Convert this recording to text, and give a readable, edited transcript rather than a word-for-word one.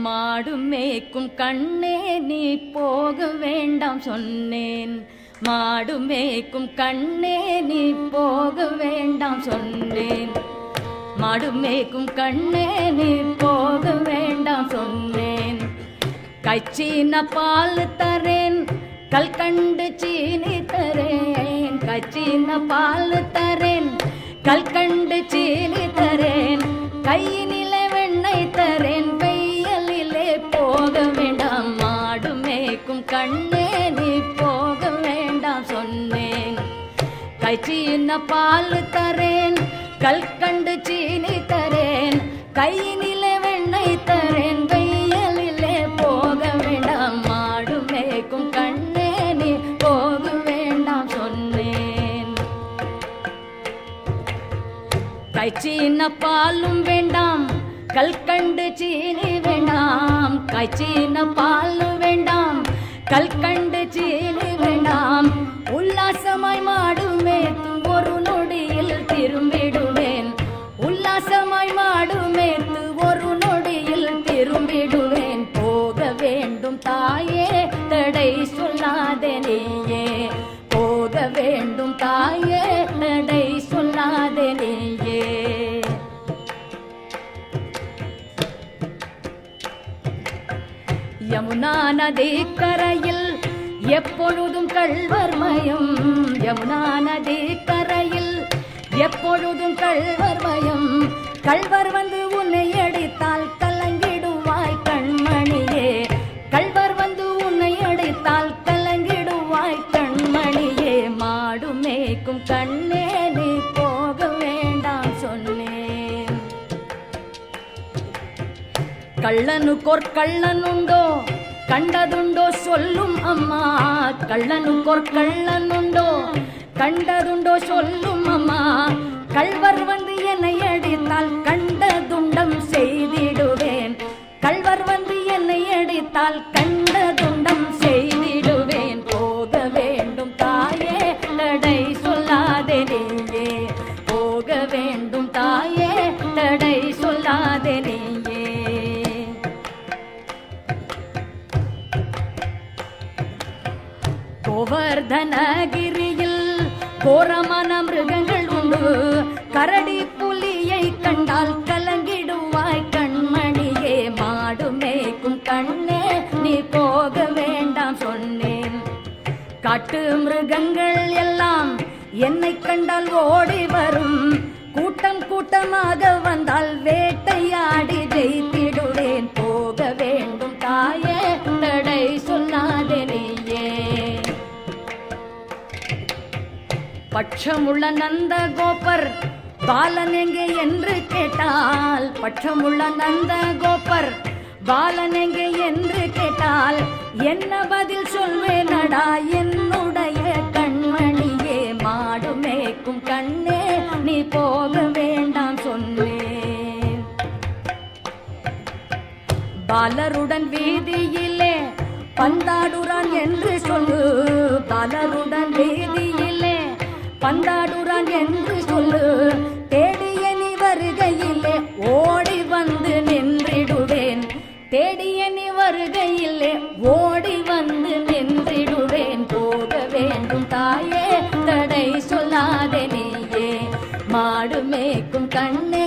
மாடு மேய்க்கும் கண்ணே நீ போக வேண்டாம் சொன்னேன். மாடு மேய்க்கும் கண்ணே நீ போக வேண்டாம் சொன்னேன். மாடு மேய்க்கும் கண்ணே நீ போக வேண்டாம் சொன்னேன். கச்சின பால் தரேன் கல்கண்டு சீனி தரேன். கச்சின பால் தரேன் கல்கண்டு சீனி தரேன். கையினிலே வெண்ணெய் தரேன் வெயிலிலே போக வேண்டாம். மாடு மேய்க்கும் கண்ணே நீ போக வேண்டாம் சொன்னேன். கச்சின பால் தரேன் கல்கண்டு சீனி தரேன். கையினிலே வெண்ணெய் தரேன் வெயிலிலே போக வேண்டாம். மாடு மேய்க்கும் கண்ணே நீ போக வேண்டாம் சொன்னேன். கைச்சின பாலும் வேண்டாம் கல்கண்டு சீனி வேண்டாம். கைச்சின பாலும் வேண்டாம் கல்கண்டு சீனி வேண்டாம். உல்லாசமாய் மாடு மேய்த்து ஒரு நொடியில் திரும்பிடுவேன். உல்லாசமாய் மாடு மேய்த்து ஒரு நொடியில் திரும்பிடுவேன். போக வேண்டும் தாயே தடை சொல்லாதே நீயே. போக வேண்டும் தாயே தடை சொல்லாதே நீயே. யமுனா நதி கரையில் எப்பொழுதும் கள்வர் மயம். யமுனா நதி கரையில் எப்பொழுதும் கள்வர் மயம். கள்வர் வந்து உன்னை அடித்தால் கலங்கிடுவாய் கண்மணியே. கள்வர் வந்து உன்னை அடித்தால் கலங்கிடுவாய் கண்மணியே. மாடு மேய்க்கும் கண்ணே நீ போக வேண்டாம் சொன்னேன். கள்ளனுக்கோர் கள்ளனுண்டோ கண்டதுண்டோ சொல்லும் அம்மா. கள்ளனுக்கோர் கள்ளனுண்டோ கண்டதுண்டோ சொல்லும் அம்மா. கள்வர் வந்து என்னை அடித்தால் கண்டதுண்டம் செய்திடுவேன். கள்வர் வந்து என்னை அடித்தால் கண்டதுண்டம் செய்திடுவேன். போக வேண்டும் தாயே தடை சொல்லாதே நீயே. போக வேண்டும் தாயே தடை சொல்லாதே நீயே. கோவர்தனகிரியில் கோரமான மிருகங்கள் உண்டு. கரடி புலியை கண்டால் கலங்கிடுவாய் கண்மணியே. மாடு மேய்க்கும் கண்ணே நீ போக வேண்டாம் சொன்னேன். காட்டு மிருகங்கள் எல்லாம் என்னை கண்டால் ஓடி வரும். கூட்டம் கூட்டமாக வந்தால் வேட்டையாடி ஜெயித்திடுவேன். போக வேண்டும் தாயே தடை சொல்லாதே நீயே. பட்சமுள்ள நந்த கோபர் பாலன் எங்கே என்று கேட்டால். பட்சமுள்ள நந்த கோபர் பாலன் எங்கே என்று கேட்டால் என்ன பதில் சொல்வேனடா என்னுடைய கண்மணியே. மாடு மேய்க்கும் கண்ணே நீ போக வேண்டாம் சொன்னேன். பாலருடன் வீதியிலே பந்தாடுறான் என்று சொல்லு. பாலருடன் வீதியிலே பந்தாடுறான் என்று சொல்லு. தேடிய நீ வருகையிலே ஓடி வந்து நின்றிடுவேன். தேடிய நீ வருகையிலே ஓடி வந்து நின்றிடுவேன். போக வேண்டும் தாயே தடை சொல்லாதே நீயே. மாடு மேய்க்கும் கண்ணே